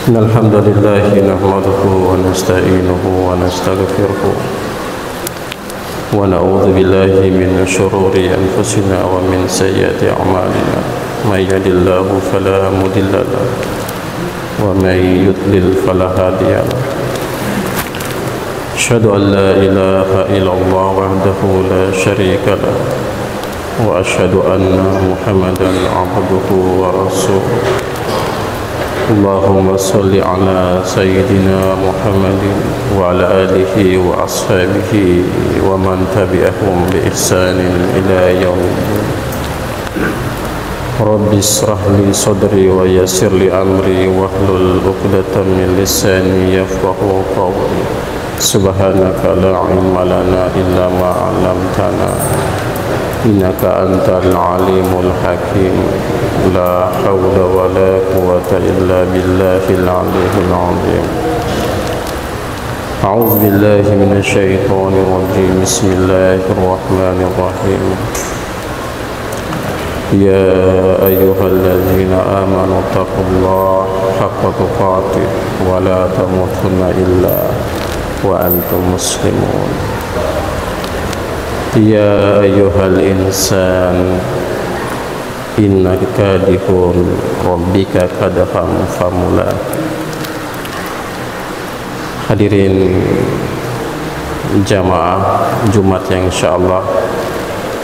إن الحمد لله نحمده ونستعينه ونستغفره ونعوذ بالله من شرور أنفسنا ومن سيئات أعمالنا من يهد الله فلا مضل له ومن يضلل فلا هادي له أشهد أن لا إله إلا الله وحده لا شريك له وأشهد أن محمدا عبده ورسوله اللهم صل على سيدنا محمد وعلى آله وأصحابه ومن تبعهم بإحسان إلى يوم الدين رب اشرح لي صدري ويسر لي أمري واحلل عقدة من لساني يفقهوا قولي سبحانك لا علم لنا إلا ما علمتنا إنك أنت العليم الحكيم لا حول ولا قوة إلا بالله العلي العظيم أعوذ بالله من الشيطان الرجيم بسم الله الرحمن الرحيم يا أيها الذين آمنوا اتقوا الله حق تقاته ولا تموتن إلا وأنتم مسلمون يا أيها الإنسان إنك كادح ربك كدحا فملاقيه. Hadirin jamaah Jumat yang insyaallah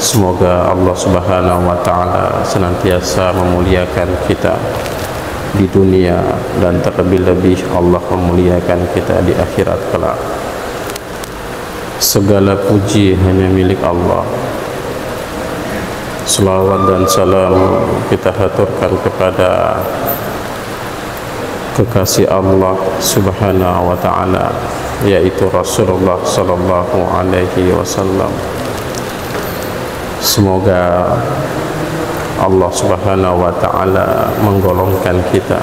semoga Allah Subhanahu wa taala senantiasa memuliakan kita di dunia dan terlebih-lebih Allah memuliakan kita di akhirat kelak. Segala puji hanya milik Allah. Selawat dan salam kita haturkan kepada kekasih Allah Subhanahu wa taala, yaitu Rasulullah sallallahu alaihi wasallam. Semoga Allah Subhanahu wa taala menggolongkan kita.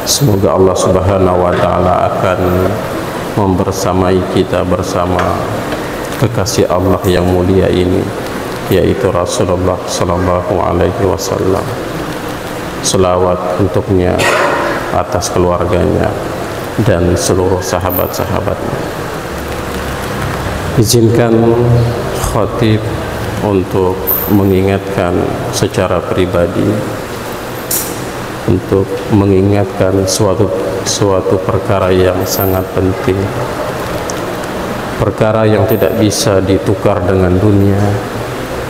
Semoga Allah Subhanahu wa taala akan membersamai kita bersama kekasih Allah yang mulia ini, yaitu Rasulullah sallallahu alaihi wasallam. Selawat untuknya atas keluarganya dan seluruh sahabat-sahabatnya. Izinkan khatib untuk mengingatkan secara pribadi, untuk mengingatkan suatu perkara yang sangat penting, perkara yang tidak bisa ditukar dengan dunia,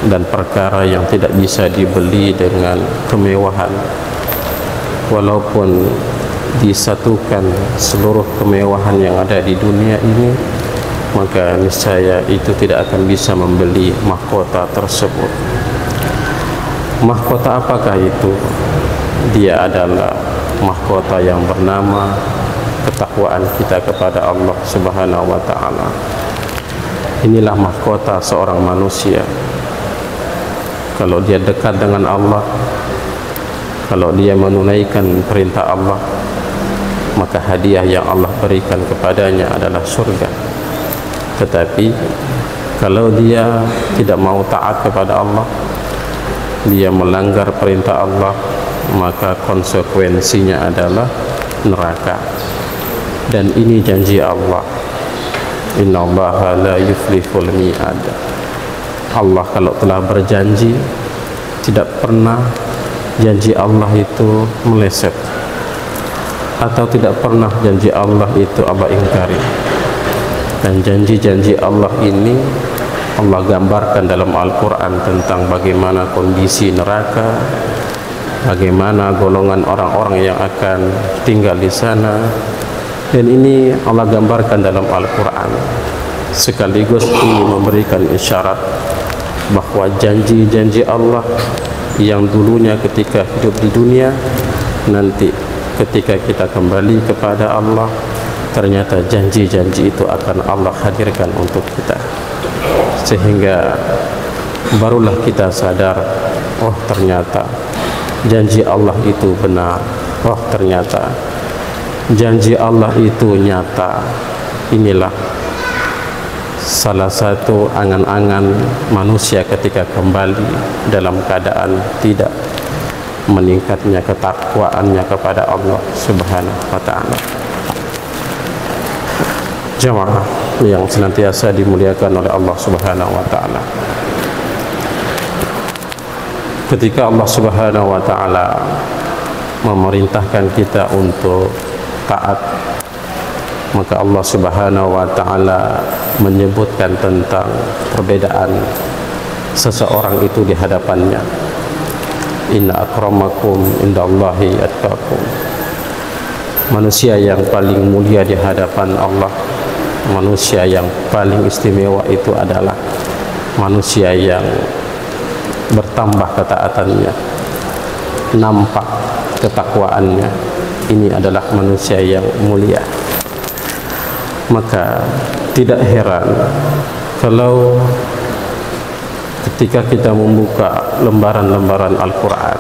dan perkara yang tidak bisa dibeli dengan kemewahan. Walaupun disatukan seluruh kemewahan yang ada di dunia ini, maka niscaya itu tidak akan bisa membeli mahkota tersebut. Mahkota apakah itu? Dia adalah mahkota yang bernama ketakwaan kita kepada Allah Subhanahu wa taala. Inilah mahkota seorang manusia. Kalau dia dekat dengan Allah, kalau dia menunaikan perintah Allah, maka hadiah yang Allah berikan kepadanya adalah surga. Tetapi kalau dia tidak mau taat kepada Allah, dia melanggar perintah Allah, maka konsekuensinya adalah neraka. Dan ini janji Allah, innallaha la yuflihul mi'ad. Allah kalau telah berjanji, tidak pernah janji Allah itu meleset, atau tidak pernah janji Allah itu Allah ingkari. Dan janji-janji Allah ini Allah gambarkan dalam Al-Quran tentang bagaimana kondisi neraka, bagaimana golongan orang-orang yang akan tinggal di sana. Dan ini Allah gambarkan dalam Al-Quran, sekaligus ini memberikan isyarat bahwa janji-janji Allah yang dulunya ketika hidup di dunia, nanti ketika kita kembali kepada Allah, ternyata janji-janji itu akan Allah hadirkan untuk kita. Sehingga barulah kita sadar, oh ternyata janji Allah itu benar, oh ternyata janji Allah itu nyata. Inilah salah satu angan-angan manusia ketika kembali dalam keadaan tidak meningkatnya ketakwaannya kepada Allah Subhanahu wa ta'ala. Jamaah yang senantiasa dimuliakan oleh Allah Subhanahu wa ta'ala, ketika Allah Subhanahu wa ta'ala memerintahkan kita untuk taat, maka Allah Subhanahu wa ta'ala menyebutkan tentang perbedaan seseorang itu di hadapannya. Inna akramakum indallahi atqakum. Manusia yang paling mulia di hadapan Allah, manusia yang paling istimewa itu adalah manusia yang bertambah ketaatannya, nampak ketakwaannya. Ini adalah manusia yang mulia. Maka tidak heran kalau ketika kita membuka lembaran-lembaran Al-Quran,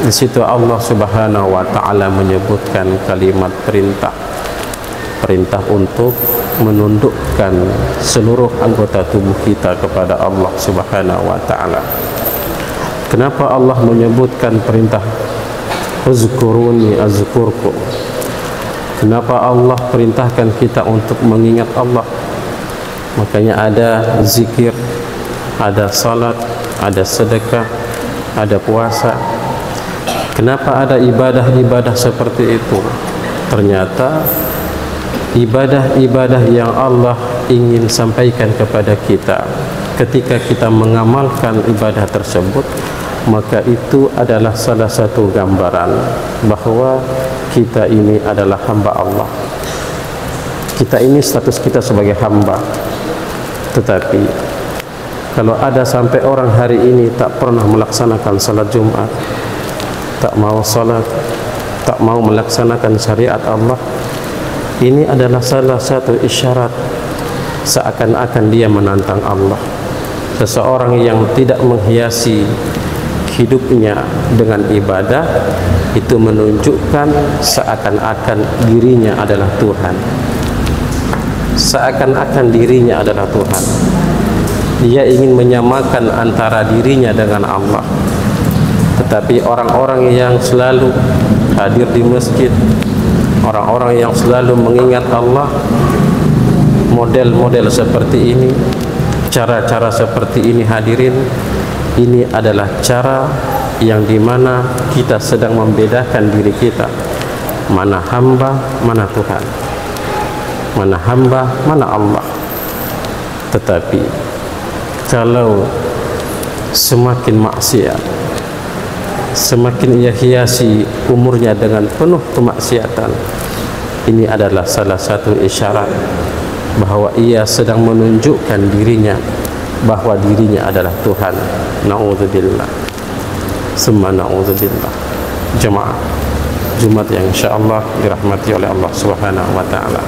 di situ Allah Subhanahu wa ta'ala menyebutkan kalimat perintah untuk menundukkan seluruh anggota tubuh kita kepada Allah Subhanahu wa ta'ala. Kenapa Allah menyebutkan perintah uzkuruni azkurkum? Kenapa Allah perintahkan kita untuk mengingat Allah? Makanya ada zikir, ada salat, ada sedekah, ada puasa. Kenapa ada ibadah-ibadah seperti itu? Ternyata ibadah-ibadah yang Allah ingin sampaikan kepada kita, ketika kita mengamalkan ibadah tersebut, maka itu adalah salah satu gambaran bahwa kita ini adalah hamba Allah. Kita ini status kita sebagai hamba. Tetapi kalau ada sampai orang hari ini tak pernah melaksanakan salat Jumat, tak mau salat, tak mau melaksanakan syariat Allah, ini adalah salah satu isyarat seakan-akan dia menantang Allah. Seseorang yang tidak menghiasi hidupnya dengan ibadah, itu menunjukkan seakan-akan dirinya adalah Tuhan. Seakan-akan dirinya adalah Tuhan. Dia ingin menyamakan antara dirinya dengan Allah. Tetapi orang-orang yang selalu hadir di masjid, orang-orang yang selalu mengingat Allah, model-model seperti ini, cara-cara seperti ini, hadirin, ini adalah cara yang dimana kita sedang membedakan diri kita, mana hamba, mana Tuhan, mana hamba, mana Allah. Tetapi kalau semakin maksiat, semakin ia hiasi umurnya dengan penuh kemaksiatan, ini adalah salah satu isyarat bahwa ia sedang menunjukkan dirinya bahwa dirinya adalah Tuhan. Na'udzubillah, summa na'udzubillah. Jemaah Jumat yang insyaallah dirahmati oleh Allah Subhanahu wa ta'ala,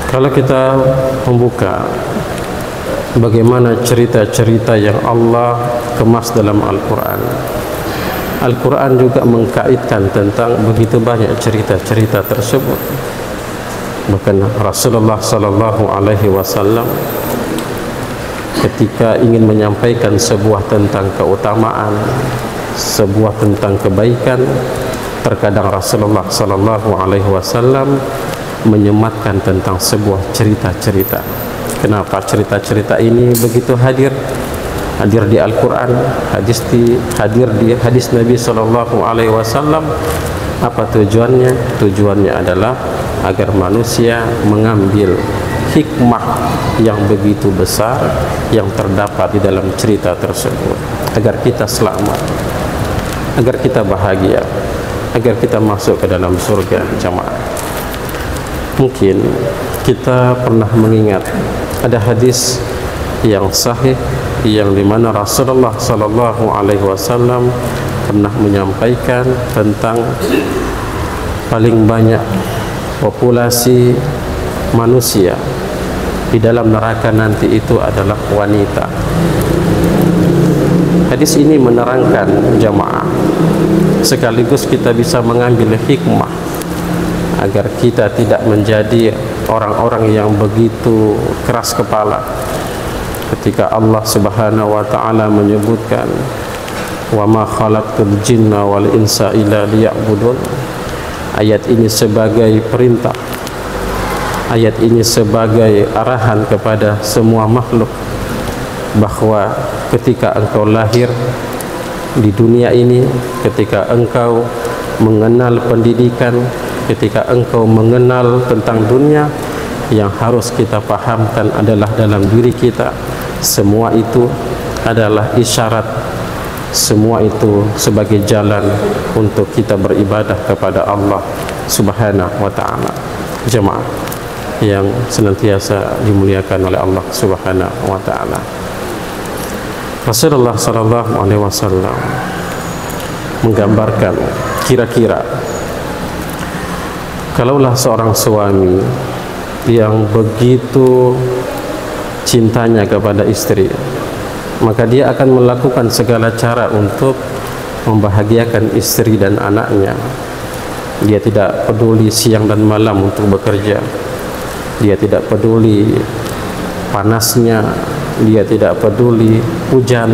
kalau kita membuka bagaimana cerita-cerita yang Allah kemas dalam Al-Quran, Al-Quran juga mengkaitkan tentang begitu banyak cerita-cerita tersebut. Bahkan Rasulullah sallallahu alaihi wasallam ketika ingin menyampaikan sebuah tentang keutamaan, sebuah tentang kebaikan, terkadang Rasulullah sallallahu alaihi wasallam menyematkan tentang sebuah cerita-cerita. Kenapa cerita-cerita ini begitu hadir di Al-Quran, hadir di hadis Nabi sallallahu alaihi wasallam? Apa tujuannya? Tujuannya adalah agar manusia mengambil hikmah yang begitu besar yang terdapat di dalam cerita tersebut, agar kita selamat, agar kita bahagia, agar kita masuk ke dalam surga. Jamaah, mungkin kita pernah mengingat ada hadis yang sahih yang dimana Rasulullah sallallahu alaihi wasallam pernah menyampaikan tentang paling banyak populasi manusia di dalam neraka nanti itu adalah wanita. Hadis ini menerangkan, jamaah, sekaligus kita bisa mengambil hikmah agar kita tidak menjadi orang-orang yang begitu keras kepala ketika Allah Subhanahu wa ta'ala menyebutkan wa ma khalaqtul jinna wal insa illa liya'budun. Ayat ini sebagai perintah, ayat ini sebagai arahan kepada semua makhluk bahwa ketika engkau lahir di dunia ini, ketika engkau mengenal pendidikan, ketika engkau mengenal tentang dunia, yang harus kita pahamkan adalah dalam diri kita semua itu adalah isyarat, semua itu sebagai jalan untuk kita beribadah kepada Allah Subhanahu wa ta'ala. Jemaah yang senantiasa dimuliakan oleh Allah Subhanahu wa ta'ala, Rasulullah sallallahu alaihi wasallam menggambarkan kira-kira kalaulah seorang suami yang begitu cintanya kepada istri, maka dia akan melakukan segala cara untuk membahagiakan istri dan anaknya. Dia tidak peduli siang dan malam untuk bekerja, dia tidak peduli panasnya, dia tidak peduli hujan,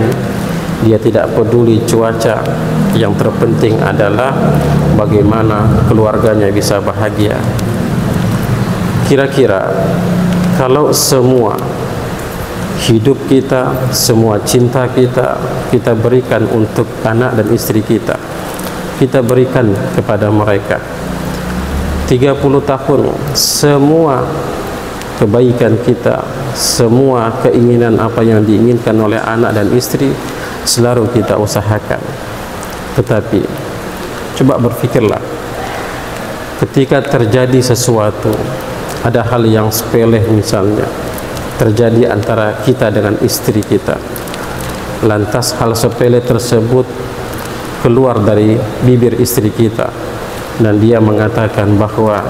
dia tidak peduli cuaca. Yang terpenting adalah bagaimana keluarganya bisa bahagia. Kira-kira kalau semua hidup kita, semua cinta kita, kita berikan untuk anak dan istri kita, kita berikan kepada mereka 30 tahun, semua kebaikan kita, semua keinginan apa yang diinginkan oleh anak dan istri selalu kita usahakan. Tetapi coba berfikirlah, ketika terjadi sesuatu, ada hal yang sepele misalnya terjadi antara kita dengan istri kita, lantas hal sepele tersebut keluar dari bibir istri kita dan dia mengatakan bahwa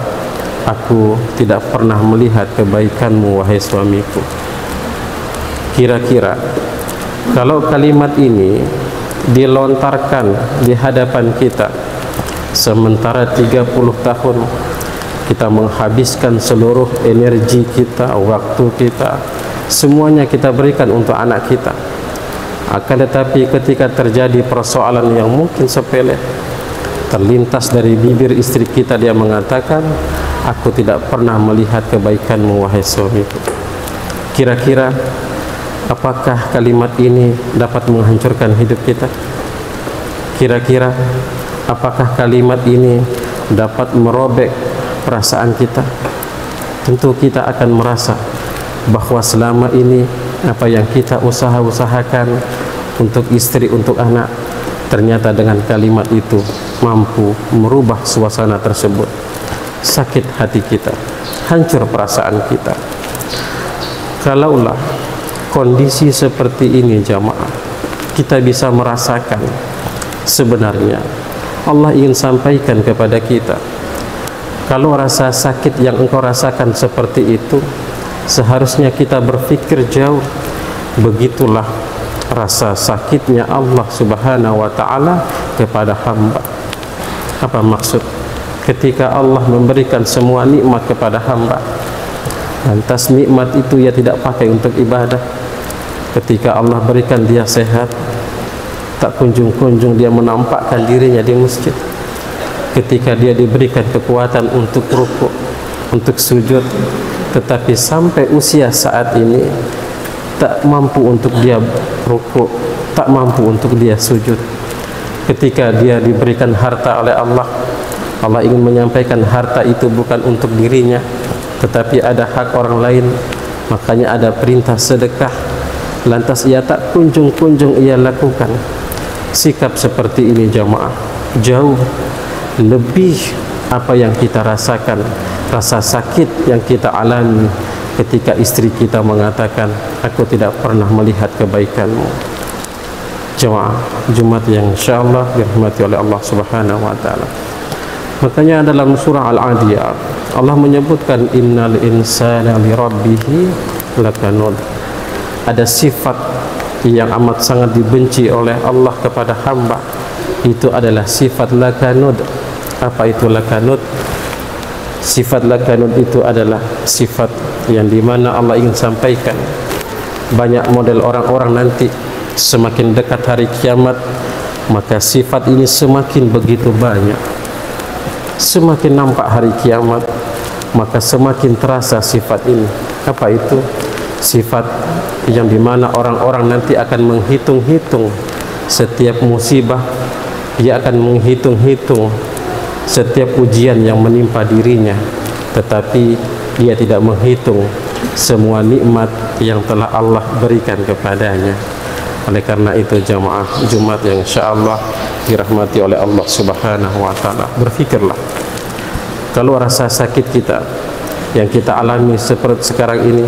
aku tidak pernah melihat kebaikanmu wahai suamiku. Kira-kira kalau kalimat ini dilontarkan di hadapan kita, sementara 30 tahun kita menghabiskan seluruh energi kita, waktu kita, semuanya kita berikan untuk anak kita. Akan tetapi ketika terjadi persoalan yang mungkin sepele, terlintas dari bibir istri kita, dia mengatakan, aku tidak pernah melihat kebaikanmu wahai suamiku. Kira-kira apakah kalimat ini dapat menghancurkan hidup kita? Kira-kira apakah kalimat ini dapat merobek perasaan kita? Tentu kita akan merasa bahwa selama ini apa yang kita usahakan untuk istri, untuk anak, ternyata dengan kalimat itu mampu merubah suasana tersebut. Sakit hati kita, hancur perasaan kita. Kalaulah kondisi seperti ini jamaah, kita bisa merasakan sebenarnya Allah ingin sampaikan kepada kita, kalau rasa sakit yang engkau rasakan seperti itu, seharusnya kita berpikir jauh. Begitulah rasa sakitnya Allah Subhanahu wa ta'ala kepada hamba. Apa maksud? Ketika Allah memberikan semua nikmat kepada hamba, lantas nikmat itu ia tidak pakai untuk ibadah. Ketika Allah berikan dia sehat, tak kunjung-kunjung dia menampakkan dirinya di masjid. Ketika dia diberikan kekuatan untuk rukuk, untuk sujud, tetapi sampai usia saat ini tak mampu untuk dia rukuk, tak mampu untuk dia sujud. Ketika dia diberikan harta oleh Allah, Allah ingin menyampaikan harta itu bukan untuk dirinya, tetapi ada hak orang lain, makanya ada perintah sedekah, lantas ia tak kunjung-kunjung ia lakukan. Sikap seperti ini jamaah jauh lebih apa yang kita rasakan, rasa sakit yang kita alami ketika istri kita mengatakan, aku tidak pernah melihat kebaikanmu. Jemaah Jumat yang insyaallah dirahmati oleh Allah Subhanahu wa ta'ala. Makanya dalam surah Al-Adiyat Allah menyebutkan innal insana li rabbihi lakanud. Ada sifat yang amat sangat dibenci oleh Allah kepada hamba, itu adalah sifat lakanud. Apa itu lakanud? Sifat lakanud itu adalah sifat yang dimana Allah ingin sampaikan. Banyak model orang-orang nanti semakin dekat hari kiamat, maka sifat ini semakin begitu banyak. Semakin nampak hari kiamat, maka semakin terasa sifat ini. Apa itu? Sifat yang dimana orang-orang nanti akan menghitung-hitung setiap musibah, dia akan menghitung-hitung setiap ujian yang menimpa dirinya, tetapi dia tidak menghitung semua nikmat yang telah Allah berikan kepadanya. Oleh karena itu jamaah Jumat yang insyaallah dirahmati oleh Allah Subhanahu wa taala, berfikirlah, kalau rasa sakit kita yang kita alami seperti sekarang ini,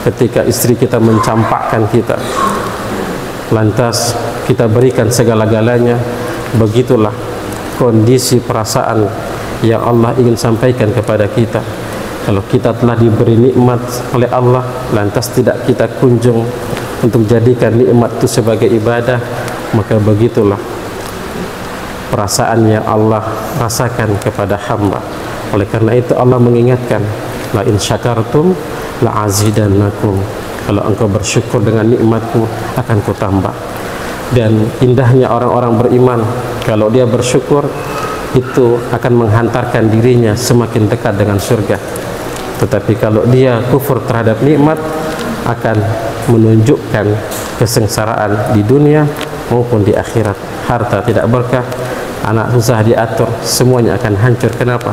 ketika istri kita mencampakkan kita, lantas kita berikan segala-galanya, begitulah kondisi perasaan yang Allah ingin sampaikan kepada kita. Kalau kita telah diberi nikmat oleh Allah, lantas tidak kita kunjung untuk jadikan nikmat itu sebagai ibadah, maka begitulah perasaan yang Allah rasakan kepada hamba. Oleh karena itu Allah mengingatkan, la in syakartum la azidannakum, kalau engkau bersyukur dengan nikmatku akan kutambah. Dan indahnya orang-orang beriman, kalau dia bersyukur itu akan menghantarkan dirinya semakin dekat dengan surga. Tetapi kalau dia kufur terhadap nikmat, akan menunjukkan kesengsaraan di dunia maupun di akhirat. Harta tidak berkah, anak susah diatur, semuanya akan hancur. Kenapa?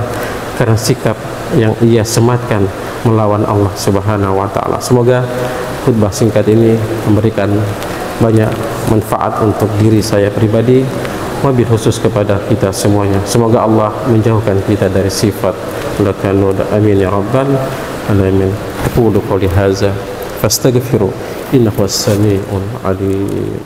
Karena sikap yang ia sematkan melawan Allah Subhanahu wa taala. Semoga khutbah singkat ini memberikan banyak manfaat untuk diri saya pribadi, wabil khusus kepada kita semuanya. Semoga Allah menjauhkan kita dari sifat lakanud. Amin ya rabbal alamin. Aqulu qouli hadza fastaghfiru innahu was-sami'ul alim.